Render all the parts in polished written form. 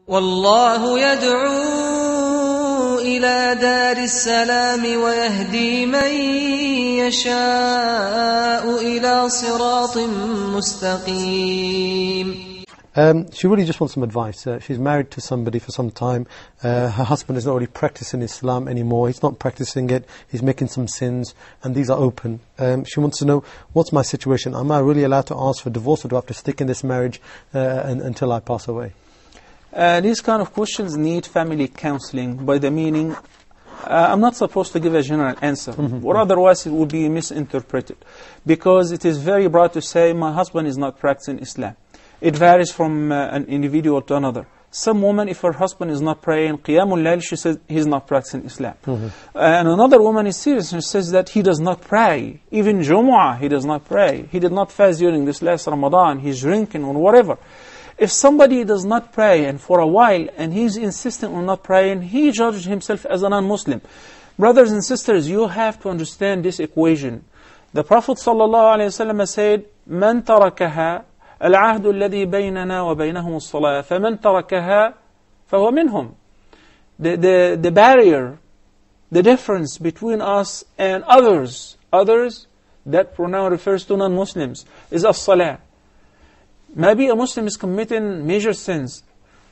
والله يدعو إلى دار السلام ويهدي من يشاء إلى صراط مستقيم. She really just wants some advice. She's married to somebody for some time. Her husband is not really practicing Islam anymore. He's not practicing it. He's making some sins, and these are open. She wants to know, what's my situation? Am I really allowed to ask for divorce, or do I have to stick in this marriage until I pass away? These kind of questions need family counseling, by the meaning, I'm not supposed to give a general answer, or otherwise it would be misinterpreted. Because it is very broad to say, my husband is not practicing Islam. It varies from an individual to another. Some woman, if her husband is not praying Qiyamul Layl, she says he's not practicing Islam. And another woman is serious and says that he does not pray. Even Jumu'ah, he does not pray. He did not fast during this last Ramadan. He's drinking or whatever. If somebody does not pray and for a while and he's insistent on not praying, he judged himself as a non-Muslim. Brothers and sisters, you have to understand this equation. The Prophet ﷺ said, "Man tarakaha العهد الذي بيننا وبينهم الصلاة فمن تركها فهو منهم." The barrier, the difference between us and others, that pronoun refers to non-Muslims, is as-salah. Maybe a Muslim is committing major sins,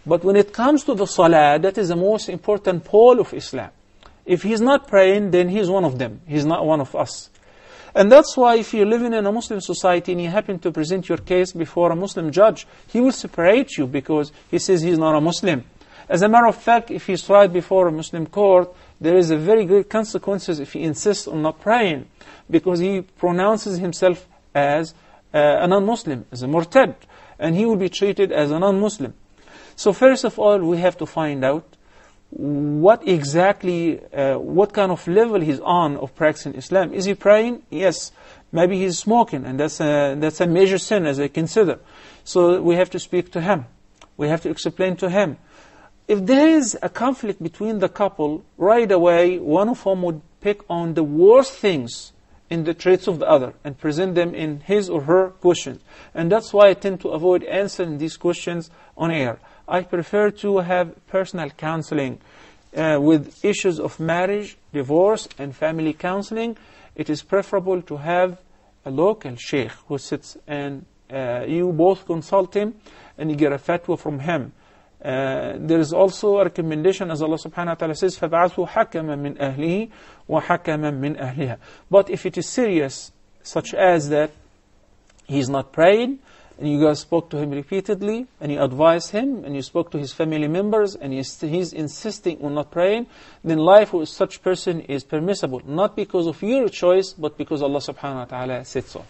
but when it comes to the salah, that is the most important pole of Islam. If he's not praying, then he's one of them. He's not one of us. And that's why if you're living in a Muslim society and you happen to present your case before a Muslim judge, he will separate you because he says he's not a Muslim. As a matter of fact, if he's tried before a Muslim court, there is a very great consequences if he insists on not praying, because he pronounces himself as a non-Muslim, as a murtad, and he will be treated as a non-Muslim. So first of all, we have to find out what exactly, what kind of level he's on of practicing Islam. Is he praying? Yes. Maybe he's smoking, and that's a major sin as I consider. So we have to speak to him. We have to explain to him. If there is a conflict between the couple, right away, one of them would pick on the worst things in the traits of the other and present them in his or her questions. And that's why I tend to avoid answering these questions on air. I prefer to have personal counseling with issues of marriage, divorce, and family counseling. It is preferable to have a local sheikh who sits and you both consult him and you get a fatwa from him. There is also a recommendation, as Allah subhanahu wa ta'ala says, فَبَعَثُوا حَكَمًا مِنْ أَهْلِهِ وَحَكَمًا مِنْ أَهْلِهَا. But if it is serious, such as that he's not praying, and you guys spoke to him repeatedly, and you advised him, and you spoke to his family members, and he's insisting on not praying, then life with such person is permissible, not because of your choice, but because Allah subhanahu wa ta'ala said so.